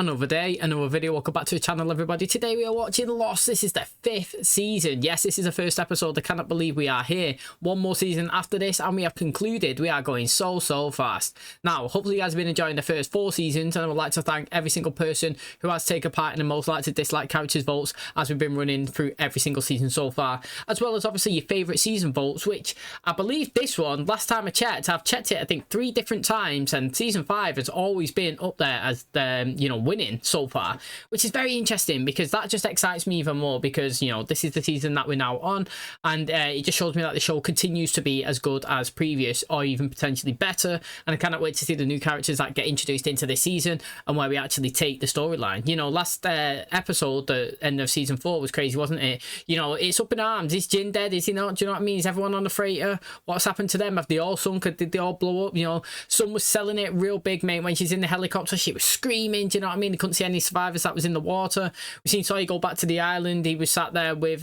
Another day, another video. Welcome back to the channel, everybody. Today we are watching Lost. This is the 5th season. Yes, this is the first episode. I cannot believe we are here. One more season after this and we have concluded. We are going so fast. Now, hopefully you guys have been enjoying the first 4 seasons, and I would like to thank every single person who has taken part in the most like to dislike characters votes as we've been running through every single season so far, as well as obviously your favourite season votes, which I believe this one, last time I checked, I've checked it I think 3 different times, and season 5 has always been up there as the, you know, winning so far, which is very interesting because that just excites me even more because, you know, this is the season that we're now on, and it just shows me that the show continues to be as good as previous or even potentially better. And I cannot wait to see the new characters that get introduced into this season and where we actually take the storyline. You know, last episode, the end of season 4 was crazy, wasn't it? You know, it's up in arms. Is Jin dead? Is he not? Do you know what I mean? Is everyone on the freighter? What's happened to them? Have they all sunk? Did they all blow up? You know, Sun was selling it real big, mate. When she's in the helicopter, she was screaming. Do you know what I mean? They couldn't see any survivors that was in the water. We've seen SAYID go back to the island. He was sat there with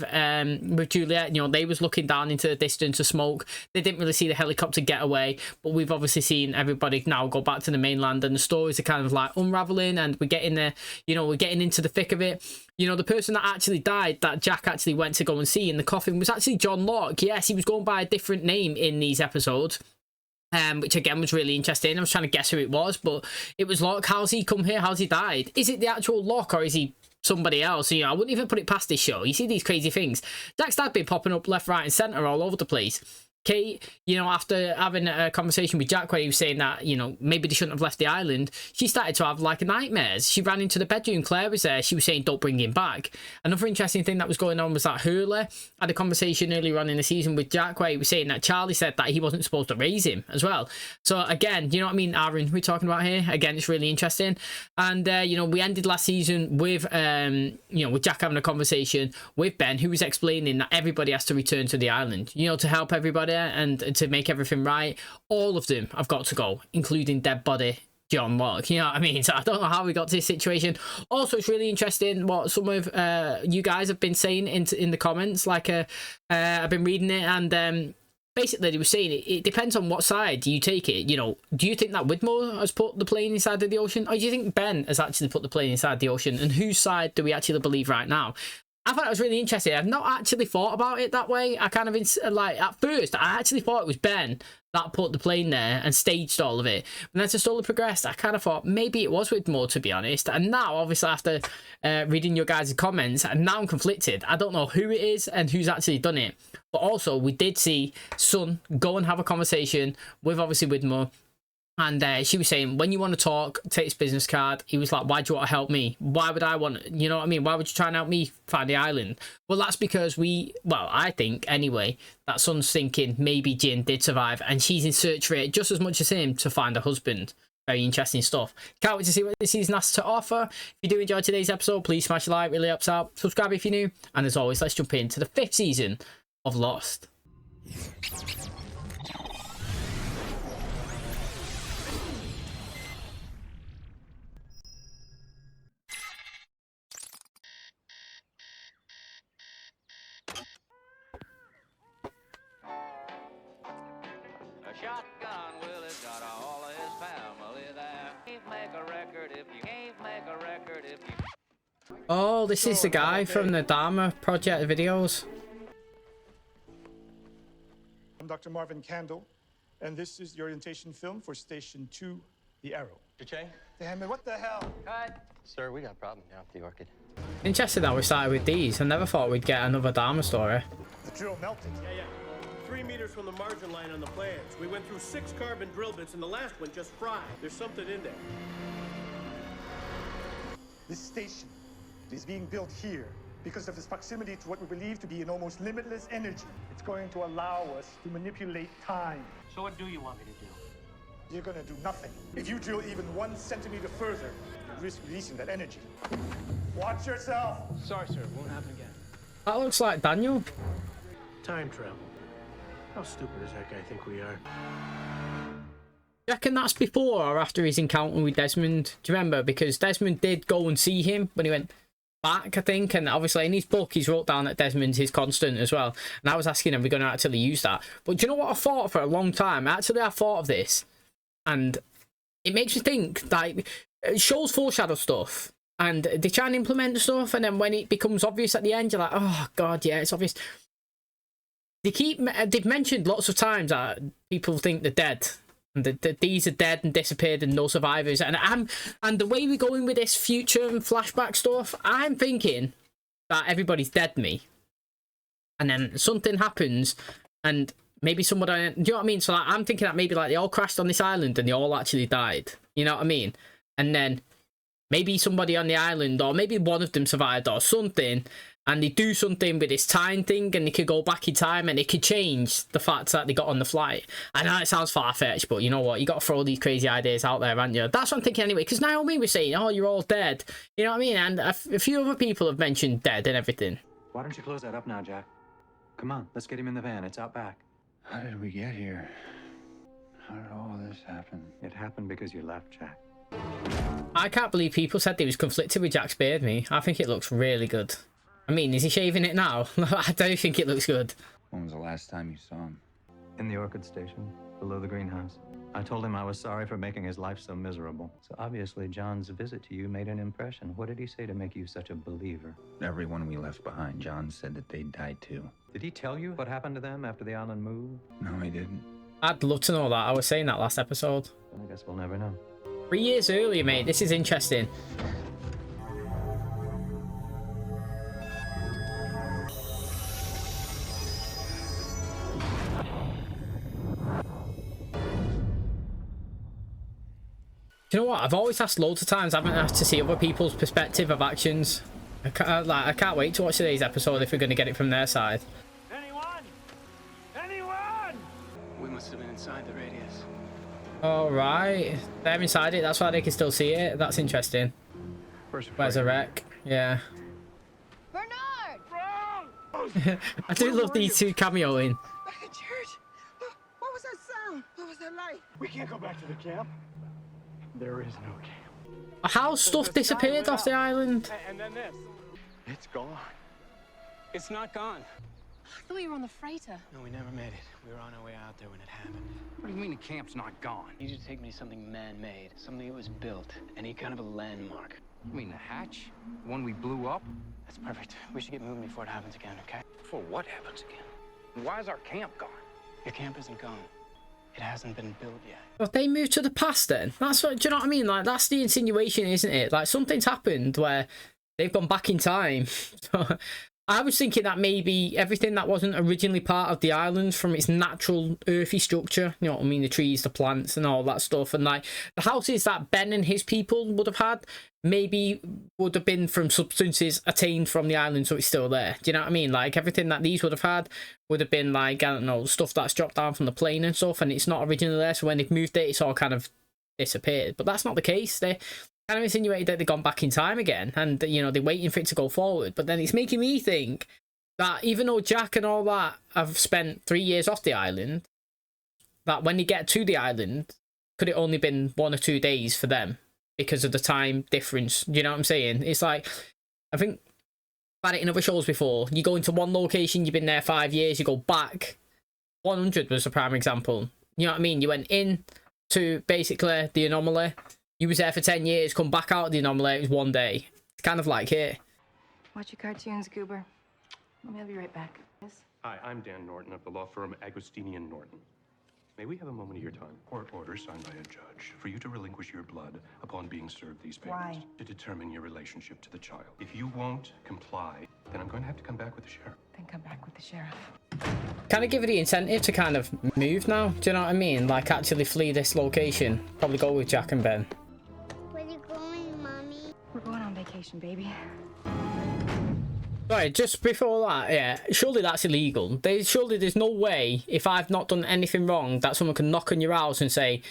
Juliet. You know, they was looking down into the distance of smoke. They didn't really see the helicopter get away, but we've obviously seen everybody now go back to the mainland, and the stories are kind of like unraveling, and we're getting there. You know, we're getting into the thick of it. You know, the person that actually died, that Jack actually went to go and see in the coffin, was actually John Locke. Yes, he was going by a different name in these episodes. Which again was really interesting. I was trying to guess who it was, but it was Locke. How's he come here? How's he died? Is it the actual Locke, or is he somebody else? You know, I wouldn't even put it past this show. You see these crazy things. Jack's dad been popping up left, right and centre all over the place. Kate, you know, after having a conversation with Jack where he was saying that, you know, maybe they shouldn't have left the island, she started to have like nightmares. She ran into the bedroom. Claire was there. She was saying, don't bring him back. Another interesting thing that was going on was that HURLEY had a conversation earlier on in the season with Jack where he was saying that Charlie said that he wasn't supposed to raise him as well. So again, you know what I mean, Aaron, we're talking about here. Again, it's really interesting. And, you know, we ended last season with, you know, with Jack having a conversation with Ben, who was explaining that everybody has to return to the island, you know, to help everybody and to make everything right. All of them have got to go, including dead body John Locke. You know what I mean? So I don't know how we got to this situation. Also, it's really interesting what some of you guys have been saying in the comments. Like, I've been reading it, and basically they were saying it depends on what side you take it. You know, do you think that Widmore has put the plane inside of the ocean, or do you think Ben has actually put the plane inside the ocean? And whose side do we actually believe right now? I thought it was really interesting. I've not actually thought about it that way. I kind of, like, at first, I actually thought it was Ben that put the plane there and staged all of it. And as the story progressed, I kind of thought maybe it was Widmore, to be honest. And now, obviously, after reading your guys' comments, and now I'm conflicted. I don't know who it is and who's actually done it. But also, we did see Sun go and have a conversation with, obviously, Widmore. And she was saying, when you want to talk, take his business card. He was like, why do you want to help me? Why would I want, you know what I mean? Why would you try and help me find the island? Well, that's because I think, anyway, that Sun's thinking maybe Jin did survive, and she's in search for it just as much as him to find a husband. Very interesting stuff. Can't wait to see what this season has to offer. If you do enjoy today's episode, please smash a like, really helps out. Subscribe if you're new. And as always, let's jump into the 5th season of Lost. Shotgun Willie's got all of his family there. Can't make a record if you can't make a record if you. Oh, this is the guy from the Dharma Project videos. I'm Dr. Marvin Candle, and this is the orientation film for Station 2, The Arrow. Che? Damn it, what the hell? Cut. Sir, we got a problem down at the Orchid. Interesting that we started with these. I never thought we'd get another Dharma story. The drill melted. Yeah. 3 meters from the margin line on the plans. We went through 6 carbon drill bits, and the last one just fried. There's something in there. This station is being built here because of its proximity to what we believe to be an almost limitless energy. It's going to allow us to manipulate time. So what do you want me to do? You're gonna do nothing. If you drill even 1 centimeter further, you risk releasing that energy. Watch yourself! Sorry, sir. It won't happen again. That looks like Daniel. Time travel. How stupid does that guy think we are? You reckon that's before or after his encounter with Desmond? Do you remember? Because Desmond did go and see him when he went back, I think, and obviously in his book he's wrote down that Desmond's his constant as well. And I was asking, are we going to actually use that? But do you know what I thought for a long time? Actually, I thought of this, and it makes me think that shows foreshadow stuff, and they try and implement stuff, and then when it becomes obvious at the end, you're like, oh god, yeah, it's obvious. They've mentioned lots of times that people think they're dead, and that these are dead and disappeared and no survivors, and the way we're going with this future and flashback stuff, I'm thinking that everybody's dead to me, and then something happens, and maybe somebody, do you know what I mean? So like, I'm thinking that maybe like they all crashed on this island and they all actually died, you know what I mean? And then maybe somebody on the island, or maybe one of them survived or something, and they do something with this time thing, and they could go back in time, and it could change the fact that they got on the flight. I know it sounds far-fetched, but you know what? You got to throw these crazy ideas out there, haven't you? That's what I'm thinking anyway, because Naomi was saying, oh, you're all dead. You know what I mean? And a few other people have mentioned dead and everything. Why don't you close that up now, Jack? Come on, let's get him in the van. It's out back. How did we get here? How did all this happen? It happened because you left, Jack. I can't believe people said they was conflicted with Jack's beard, me. I think it looks really good. I mean, is he shaving it now? I don't think it looks good. When was the last time you saw him? In the orchid station, below the greenhouse. I told him I was sorry for making his life so miserable. So obviously John's visit to you made an impression. What did he say to make you such a believer? Everyone we left behind, John said that they died too. Did he tell you what happened to them after the island moved? No, he didn't. I'd love to know that. I was saying that last episode. I guess we'll never know. 3 years earlier, mate. This is interesting. You know what? I've always asked loads of times, haven't I, to see other people's perspective of actions. I can't wait to watch today's episode if we're going to get it from their side. Anyone? Anyone? We must have been inside the radius. All right, they're inside it. That's why they can still see it. That's interesting. Where's the wreck? Yeah. Bernard! I do love these two cameoing. Back at church? What was that sound? What was that light? We can't go back to the camp. There is no camp. How stuff disappeared off the island? And then this. It's gone. It's not gone. I thought you were on the freighter. No, we never made it. We were on our way out there when it happened. What do you mean the camp's not gone? You need to take me to something man-made, something that was built, any kind of a landmark. You mean the hatch? The one we blew up? That's perfect. We should get moving before it happens again, okay? Before what happens again? Why is our camp gone? Your camp isn't gone. It hasn't been built yet. But they moved to the past then? That's what, do you know what I mean? Like, that's the insinuation, isn't it? Like, something's happened where they've gone back in time. So, I was thinking that maybe everything that wasn't originally part of the island from its natural earthy structure, you know what I mean, the trees, the plants and all that stuff, and like the houses that Ben and his people would have had maybe would have been from substances attained from the island, so it's still there. Do you know what I mean? Like everything that these would have had would have been like, I don't know, stuff that's dropped down from the plane and stuff, and it's not originally there, so when they've moved it, it's all kind of disappeared. But that's not the case. They kind of insinuated that they've gone back in time again, and you know, they're waiting for it to go forward. But then it's making me think that even though Jack and all that have spent 3 years off the island, that when they get to the island, could it only been 1 or 2 days for them because of the time difference? You know what I'm saying? It's like, I think I've had it in other shows before. You go into one location, you've been there 5 years, you go back. 100 was a prime example. You know what I mean? You went in to basically the anomaly. You was there for 10 years, come back out of the anomaly, it was 1 day. It's kind of like here. Watch your cartoons, Goober. I'll be right back. Yes? Hi, I'm Dan Norton of the law firm Agostini & Norton. May we have a moment of your time? Court order signed by a judge for you to relinquish your blood upon being served these papers. Why? To determine your relationship to the child. If you won't comply, then I'm going to have to come back with the sheriff. Then come back with the sheriff. Kind of give it the incentive to kind of move now. Do you know what I mean? Like actually flee this location. Probably go with Jack and Ben. Where are you going, Mommy? We're going on vacation, baby. Sorry, just before that, yeah, surely that's illegal. Surely there's no way, if I've not done anything wrong, that someone can knock on your house and say,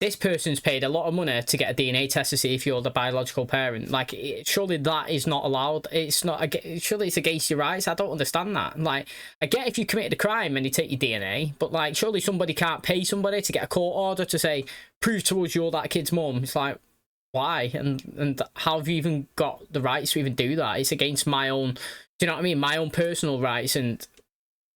this person's paid a lot of money to get a DNA test to see if you're the biological parent. Like, surely that is not allowed. It's not, surely it's against your rights. I don't understand that. Like, I get if you committed a crime and you take your DNA, but like, surely somebody can't pay somebody to get a court order to say, prove to us you're that kid's mum. It's like, why? And how have you even got the rights to even do that? It's against my own, do you know what I mean? My own personal rights, and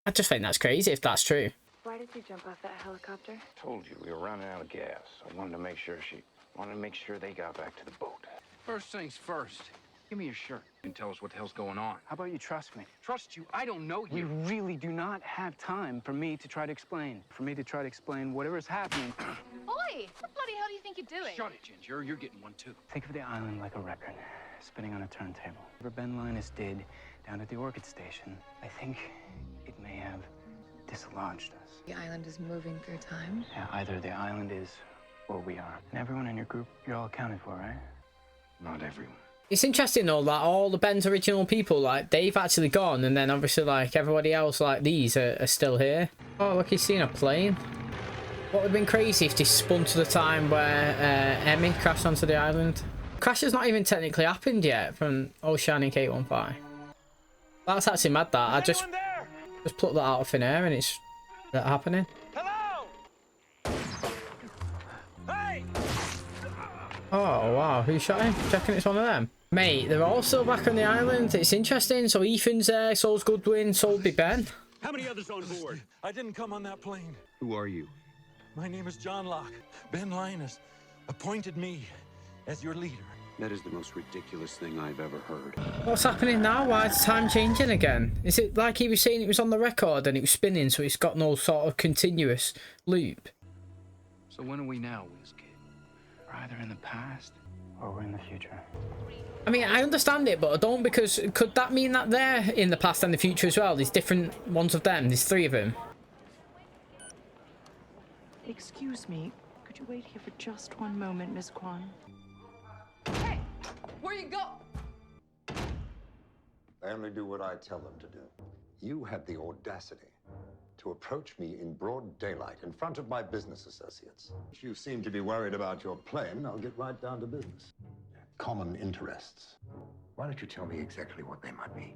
I just think that's crazy if that's true. Why did you jump off that helicopter? Told you we were running out of gas. I wanted to make sure she... Wanted to make sure they got back to the boat. First things first. Give me your shirt and tell us what the hell's going on. How about you trust me? Trust you? I don't know We you. really do not have time for me to try to explain. For me to try to explain whatever is happening. Oi! What bloody hell do you think you're doing? Shut it, Ginger. You're getting one too. Think of the island like a record, spinning on a turntable. Whatever Ben Linus did down at the Orchid Station, I think it may have dislodged us. The island is moving through time. Yeah, either the island is or we are. And everyone in your group, you're all accounted for, right? Not everyone. It's interesting though that all the Ben's original people, like, they've actually gone, and then obviously like everybody else, like these are still here. Oh look, he's seen a plane. What would have been crazy if they spun to the time where Emmy crashed onto the island. Crash has not even technically happened yet from Oceanic 815. That's actually mad that. I just plucked that out of thin air and it's that happening. Hello! Hey! Oh wow, who shot him? Checking it's one of them. Mate, they're all still back on the island. It's interesting. So Ethan's there, so's Goodwin, so'll be Ben. How many others on board? I didn't come on that plane. Who are you? My name is John Locke. Ben Linus appointed me as your leader. That is the most ridiculous thing I've ever heard. What's happening now? Why is time changing again? Is it like he was saying it was on the record and it was spinning, so it's got no sort of continuous loop? So when are we now, WizKid? We're either in the past or we're in the future. I mean, I understand it, but I don't, because could that mean that they're in the past and the future as well? There's different ones of them. There's 3 of them. Excuse me, could you wait here for just one moment, Miss Kwan? Hey! Where you go? They only do what I tell them to do. You had the audacity to approach me in broad daylight in front of my business associates. If you seem to be worried about your plane, I'll get right down to business. Common interests. Why don't you tell me exactly what they might be?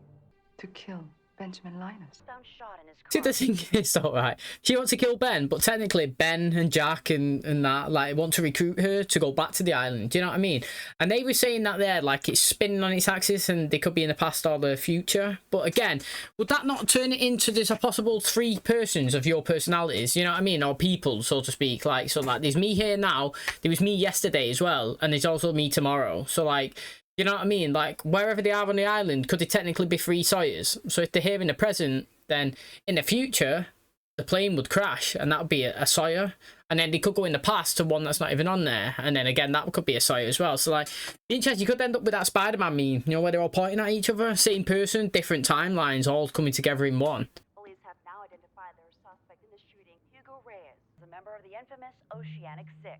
To kill Benjamin Linus. Found shot in his car. See, the thing is, alright, she wants to kill Ben, but technically Ben and Jack and that, like, want to recruit her to go back to the island. Do you know what I mean? And they were saying that there, like, it's spinning on its axis and they could be in the past or the future. But again, would that not turn it into there's a possible 3 persons of your personalities? You know what I mean? Or people, so to speak. Like, so, like, there's me here now, there was me yesterday as well, and there's also me tomorrow. So, like, you know what I mean? Like, wherever they are on the island, could they technically be 3 Sawyers? So if they're here in the present, then in the future, the plane would crash, and that would be a Sawyer. And then they could go in the past to one that's not even on there. And then again, that could be a Sawyer as well. So, like, interesting, you could end up with that Spider-Man meme, you know, where they're all pointing at each other, same person, different timelines, all coming together in one. Police have now identified their suspect in the shooting, Hugo Reyes, a member of the infamous Oceanic 6.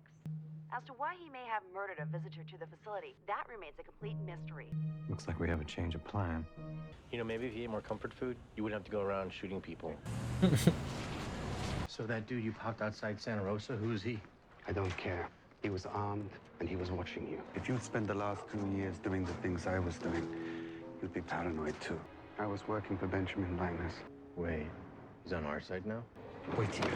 As to why he may have murdered a visitor to the facility, that remains a complete mystery. Looks like we have a change of plan. You know, maybe if you ate more comfort food, you wouldn't have to go around shooting people. So that dude you popped outside Santa Rosa, who is he? I don't care. He was armed and he was watching you. If you'd spent the last 2 years doing the things I was doing, you'd be paranoid too. I was working for Benjamin Linus. Wait, he's on our side now? Wait here.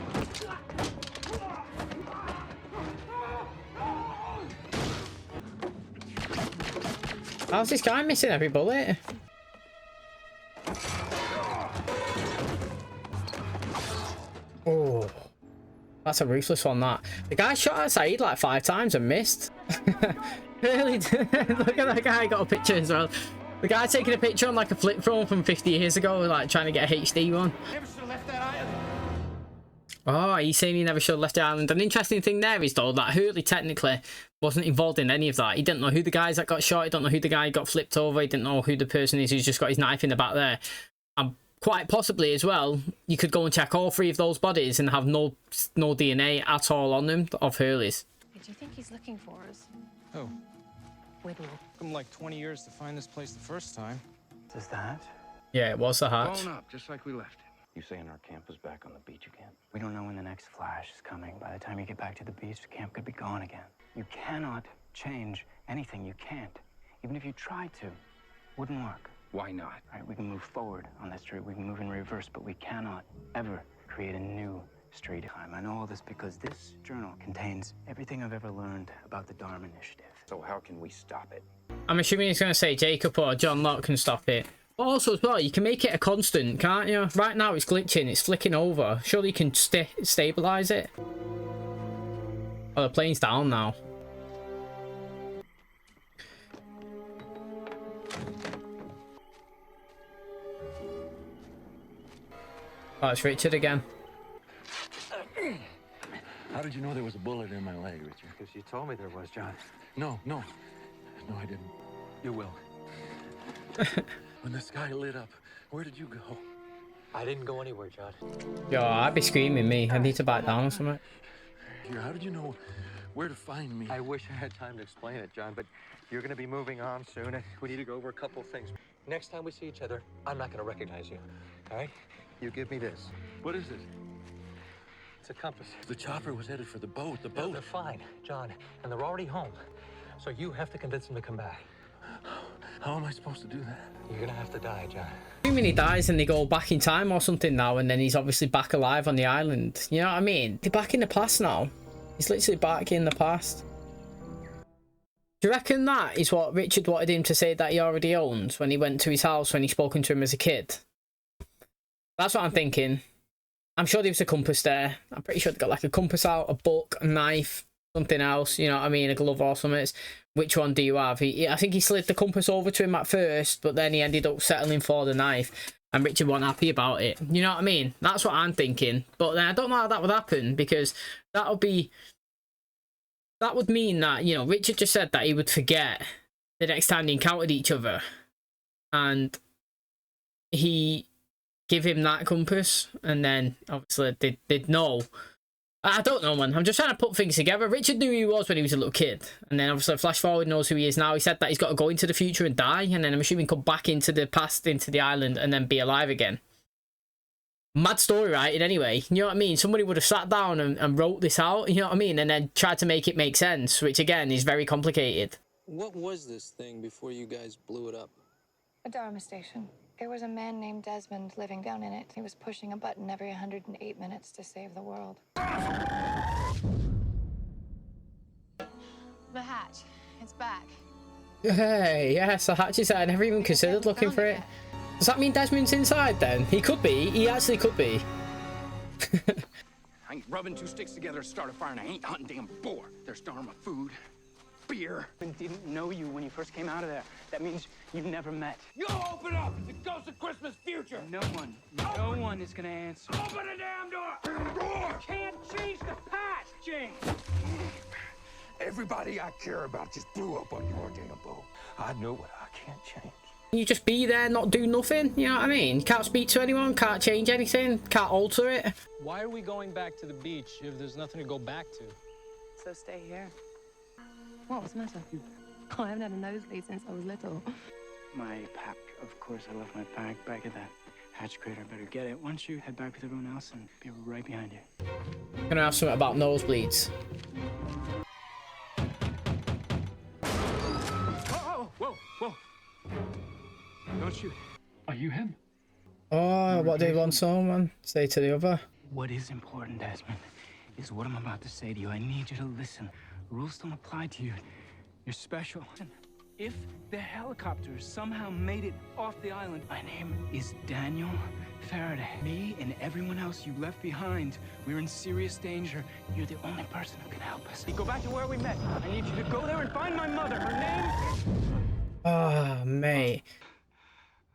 How's this guy missing every bullet? Oh, that's a ruthless one, that. The guy shot at SAYID like 5 times and missed. Really? Look at that guy, got a picture as well. The guy taking a picture on like a flip phone from 50 years ago, like trying to get a HD one. Never should have left that island. Oh, he's saying he never should have left the island. An interesting thing there is, though, that HURLEY technically wasn't involved in any of that. He didn't know who the guys that got shot. He didn't know who the guy got flipped over. He didn't know who the person is who's just got his knife in the back there. And quite possibly as well, you could go and check all 3 of those bodies and have no DNA at all on them of HURLEY's. Do you think he's looking for us? Oh. Whittle. Took him like 20 years to find this place the first time. Is that? Yeah, it was the hatch. Blown up, just like we left it. You saying our camp is back on the beach again? We don't know when the next flash is coming. By the time you get back to the beach, the camp could be gone again. You cannot change anything. You can't. Even if you tried to, wouldn't work. Why not? Right, we can move forward on that street. We can move in reverse, but we cannot ever create a new street. I know all this because this journal contains everything I've ever learned about the Dharma Initiative. So how can we stop it? I'm assuming he's going to say Jacob or John Locke can stop it. But also as well, you can make it a constant, can't you? Right now it's glitching, it's flicking over. Surely you can stabilize it. Oh, the plane's down now. Oh, it's Richard again. How did you know there was a bullet in my leg, Richard? Because you told me there was, John. No, I didn't. You will. When the sky lit up, where did you go? I didn't go anywhere, John. Yo, I'd be screaming me. I need to back down or something. Here, how did you know where to find me? I wish I had time to explain it, John, but you're going to be moving on soon, and we need to go over a couple things. Next time we see each other, I'm not going to recognize you, all right? You give me this. What is it? It's a compass. The chopper was headed for the boat. The No, boat. they're fine, John, and they're already home. So you have to convince them to come back. How am I supposed to do that? You're going to have to die, John. I mean, he dies and they go back in time or something now, and then he's obviously back alive on the island. You know what I mean? They're back in the past now. He's literally back in the past. Do you reckon that is what Richard wanted him to say that he already owns when he went to his house when he spoken to him as a kid? That's what I'm thinking. I'm sure there was a compass there. I'm pretty sure they got like a compass out, a book, a knife, something else. You know what I mean? A glove or something. Which one do you have? I think he slid the compass over to him at first, but then he ended up settling for the knife. And Richard wasn't happy about it. You know what I mean? That's what I'm thinking. But then I don't know how that would happen, because that would mean that, you know, Richard just said that he would forget the next time they encountered each other. And he give him that compass, and then obviously they'd know. I don't know, man. I'm just trying to put things together. Richard knew who he was when he was a little kid, and then obviously flash forward knows who he is now. He said that he's got to go into the future and die, and then I'm assuming come back into the past, into the island, and then be alive again. Mad story writing anyway. You know what I mean? Somebody would have sat down and wrote this out, you know what I mean, and then tried to make it make sense, which again is very complicated. What was this thing before you guys blew it up? A Dharma station. There was a man named Desmond living down in it. He was pushing a button every 108 minutes to save the world. The hatch. It's back. Hey, yes, the hatch is there. I never even considered looking for it. Does that mean Desmond's inside then? He could be. He actually could be. I ain't rubbing two sticks together to start a fire, and I ain't hunting damn boar. There's Dharma food, beer. I didn't know you when you first came out of there. That means you've never met. You open up! It's a ghost of Christmas future! No one is gonna answer. Open the damn door! You can't change the past, James! Everybody I care about just blew up on your damn boat. I know what I can't change. You just be there, not do nothing, you know what I mean? Can't speak to anyone, can't change anything, can't alter it. Why are we going back to the beach if there's nothing to go back to? So stay here. What's the matter? Oh, I haven't had a nosebleed since I was little. My pack, of course, I left my bag back at that hatch crate. I better get it. Why don't you head back with everyone else and be right behind you? I'm gonna have something about nosebleeds. Whoa! Don't shoot. Are you him? Oh, what do you want someone say to the other? What is important, Desmond, is what I'm about to say to you. I need you to listen. Rules don't apply to you. You're special. If the helicopter somehow made it off the island, my name is Daniel Faraday. Me and everyone else you left behind, we're in serious danger. You're the only person who can help us. Go back to where we met. I need you to go there and find my mother. Her name... Oh, mate.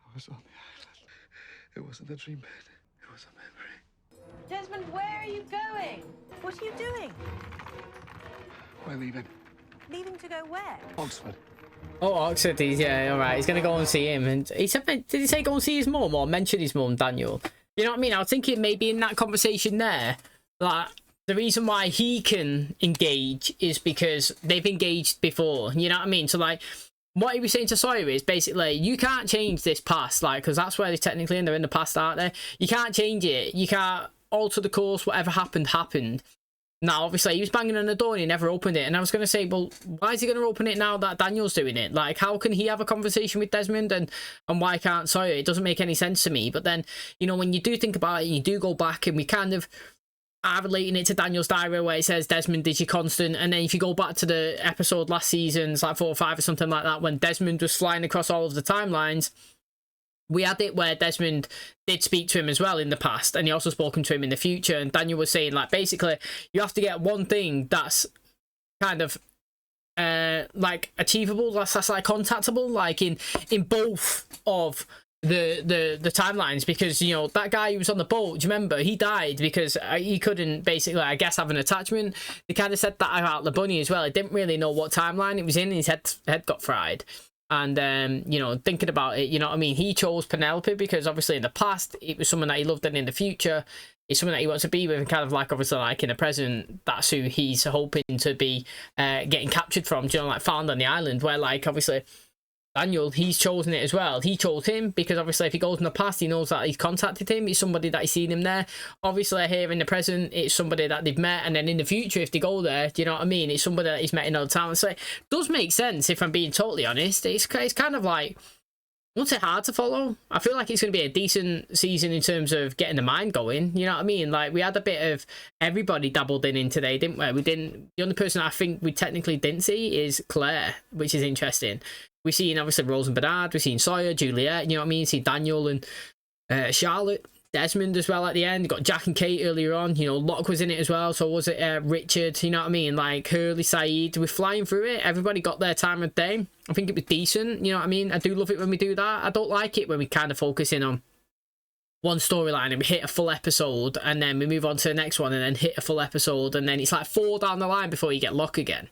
I was on the island. It wasn't a dream, man. It was a memory. Desmond, where are you going? What are you doing? We're leaving. Leaving to go where? Oxford. Oh, Oxford, yeah, alright, he's gonna go and see him. And he said, did he say go and see his mum or mention his mum, Daniel? You know what I mean? I was thinking maybe in that conversation there, like, the reason why he can engage is because they've engaged before, you know what I mean? So, like, what he was saying to Sawyer is basically, you can't change this past, like, because that's where they're technically in, they're in the past, aren't they? You can't change it. You can't alter the course. Whatever happened, happened. Now, obviously, he was banging on the door and he never opened it. And I was going to say, well, why is he going to open it now that Daniel's doing it? Like, how can he have a conversation with Desmond and why can't Sawyer? It doesn't make any sense to me. But then, you know, when you do think about it, you do go back and we kind of are relating it to Daniel's diary where it says Desmond is your constant. And then if you go back to the episode last season's like 4 or 5 or something like that, when Desmond was flying across all of the timelines, we had it where Desmond did speak to him as well in the past, and he also spoken to him in the future. And Daniel was saying, like, basically, you have to get one thing that's kind of like achievable, that's like contactable, like in both of the timelines, because, you know, that guy who was on the boat, do you remember, he died because he couldn't basically, I guess, have an attachment. They kind of said that about the bunny as well. He didn't really know what timeline it was in, and his head got fried. And you know, thinking about it, you know what I mean, he chose Penelope because obviously in the past it was someone that he loved, and in the future it's someone that he wants to be with, and kind of like obviously like in the present, that's who he's hoping to be getting captured from, you know, like found on the island. Where like obviously Daniel, he's chosen it as well. He chose him because obviously if he goes in the past, he knows that he's contacted him. It's somebody that he's seen him there. Obviously here in the present, it's somebody that they've met. And then in the future, if they go there, do you know what I mean? It's somebody that he's met another time. So it does make sense, if I'm being totally honest. It's kind of like, what's it hard to follow? I feel like it's going to be a decent season in terms of getting the mind going. You know what I mean? Like, we had a bit of everybody dabbled in today, didn't we? The only person I think we technically didn't see is Claire, which is interesting. We've seen, obviously, Rose and Bernard. We've seen Sawyer, Juliet, you know what I mean? See Daniel and Charlotte. Desmond as well at the end. You got Jack and Kate earlier on. You know, Locke was in it as well. So was it Richard? You know what I mean? Like Hurley, SAYID. We're flying through it. Everybody got their time of day. I think it was decent. You know what I mean? I do love it when we do that. I don't like it when we kind of focus in on one storyline and we hit a full episode and then we move on to the next one and then hit a full episode and then it's like 4 down the line before you get Locke again.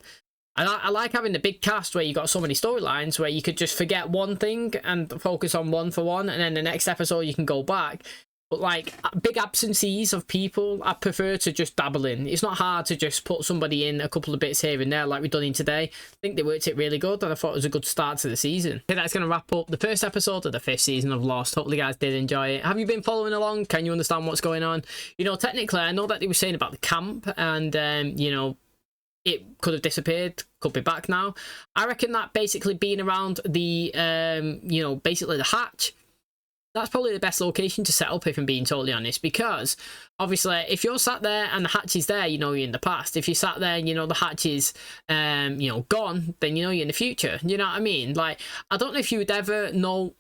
I like having the big cast where you got so many storylines where you could just forget one thing and focus on one for one, and then the next episode you can go back. But like big absences of people, I prefer to just dabble in. It's not hard to just put somebody in a couple of bits here and there like we've done in today. I think they worked it really good and I thought it was a good start to the season. Okay, that's going to wrap up the first episode of the 5th season of Lost. Hopefully you guys did enjoy it. Have you been following along? Can you understand what's going on? You know, technically I know that they were saying about the camp and, you know, it could have disappeared, could be back now. I reckon that basically being around the, you know, basically the hatch, that's probably the best location to set up, if I'm being totally honest, because obviously if you're sat there and the hatch is there, you know you're in the past. If you sat there and you know the hatch is, you know, gone, then you know you're in the future. You know what I mean? Like, I don't know if you would ever know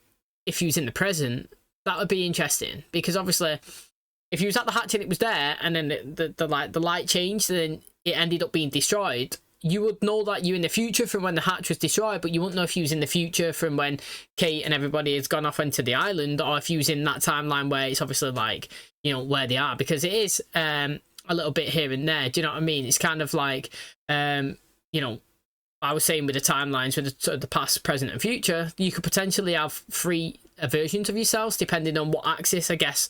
if you was in the present. That would be interesting, because obviously if you was at the hatch and it was there and then the light changed, then it ended up being destroyed, you would know that you're in the future from when the hatch was destroyed, but you wouldn't know if you was in the future from when Kate and everybody has gone off into the island, or if you was in that timeline where it's obviously like, you know, where they are, because it is a little bit here and there. Do you know what I mean? It's kind of like, you know, I was saying with the timelines, with the past, present and future, you could potentially have 3 versions of yourselves depending on what axis, I guess,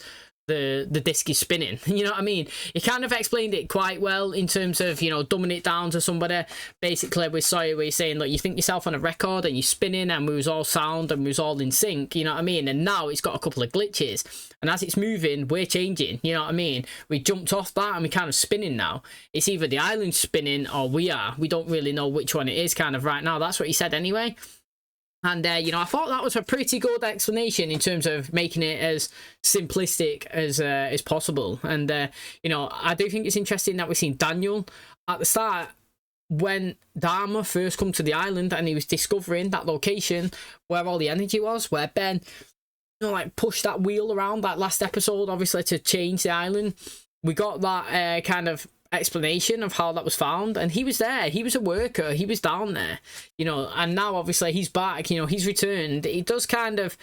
the disc is spinning. You know what I mean? He kind of explained it quite well in terms of, you know, dumbing it down to somebody. Basically with Sawyer, where you're saying, look, you think yourself on a record and you're spinning and we was all sound and we was all in sync, you know what I mean? And now it's got a couple of glitches, and as it's moving, we're changing, you know what I mean? We jumped off that and we're kind of spinning now. It's either the island's spinning or we are. We don't really know which one it is kind of right now. That's what he said anyway. And, you know, I thought that was a pretty good explanation in terms of making it as simplistic as possible. And, you know, I do think it's interesting that we've seen Daniel at the start when Dharma first come to the island and he was discovering that location where all the energy was, where Ben, you know, like pushed that wheel around that last episode, obviously, to change the island. We got that kind of explanation of how that was found, and he was there, he was a worker, he was down there, you know, and now obviously he's back, you know, he's returned. It does kind of,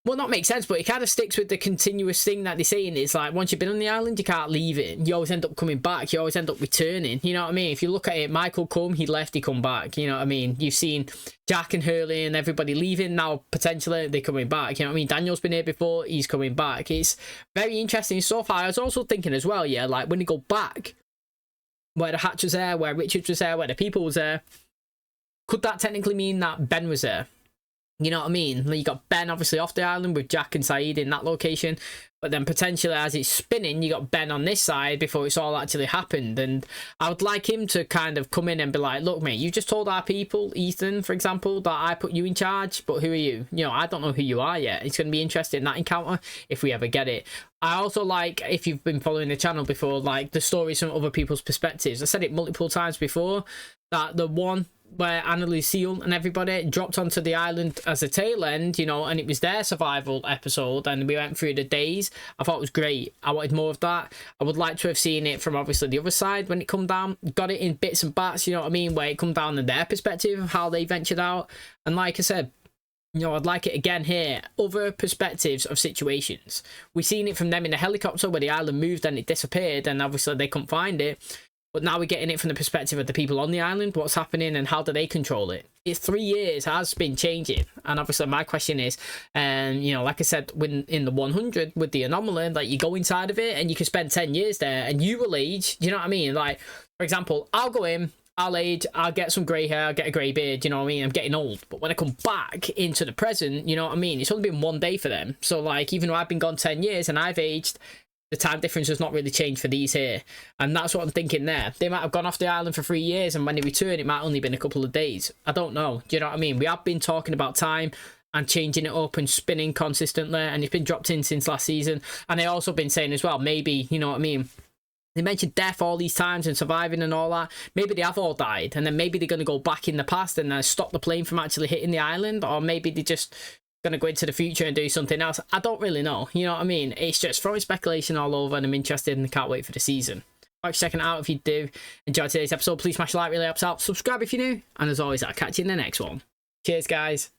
well, not make sense, but it kind of sticks with the continuous thing that they're saying. It's like, once you've been on the island, you can't leave it. You always end up coming back, you always end up returning, you know what I mean? If you look at it, Michael come, he left, he come back, you know what I mean? You've seen Jack and Hurley and everybody leaving, now potentially they're coming back, you know what I mean? Daniel's been here before, he's coming back. It's very interesting so far. I was also thinking as well, yeah, like when you go back where the hatch was there, where Richard was there, where the people was there, could that technically mean that Ben was there? You know what I mean? You got Ben obviously off the island with Jack and SAYID in that location, but then potentially as it's spinning, you got Ben on this side before it's all actually happened. And I would like him to kind of come in and be like, look, mate, you just told our people, Ethan, for example, that I put you in charge, but who are you? You know, I don't know who you are yet. It's going to be interesting, that encounter, if we ever get it. I also like, if you've been following the channel before, like the stories from other people's perspectives. I said it multiple times before, that the one where Anna Lucille and everybody dropped onto the island as a tail end, you know, and it was their survival episode and we went through the days. I thought it was great. I wanted more of that. I would like to have seen it from obviously the other side when it come down. Got it in bits and bats, you know what I mean, where it come down in their perspective of how they ventured out. And like I said, You know, I'd like it again here. Other perspectives of situations. We've seen it from them in the helicopter where the island moved and it disappeared, and obviously they couldn't find it. But now we're getting it from the perspective of the people on the island. What's happening and how do they control it? It's 3 years has been changing. And obviously my question is, you know, like I said, when in the 100 with the anomaly, like you go inside of it and you can spend 10 years there and you will age. Do you know what I mean? Like, for example, I'll go in, I'll age, I'll get some grey hair, I'll get a grey beard, you know what I mean? I'm getting old. But when I come back into the present, you know what I mean? It's only been 1 day for them. So like, even though I've been gone 10 years and I've aged, the time difference has not really changed for these here. And that's what I'm thinking there. They might have gone off the island for 3 years, and when they return, it might only been a couple of days. I don't know. Do you know what I mean? We have been talking about time and changing it up and spinning consistently, and it's been dropped in since last season. And they also been saying as well, maybe, you know what I mean? They mentioned death all these times and surviving and all that. Maybe they have all died, and then maybe they're going to go back in the past and stop the plane from actually hitting the island, or maybe they just going to go into the future and do something else. I don't really know. You know what I mean? It's just throwing speculation all over, and I'm interested and can't wait for the season. Thanks for checking it out. If you do enjoy today's episode, please smash the like, really helps out. Subscribe if you're new, and as always, I'll catch you in the next one. Cheers, guys.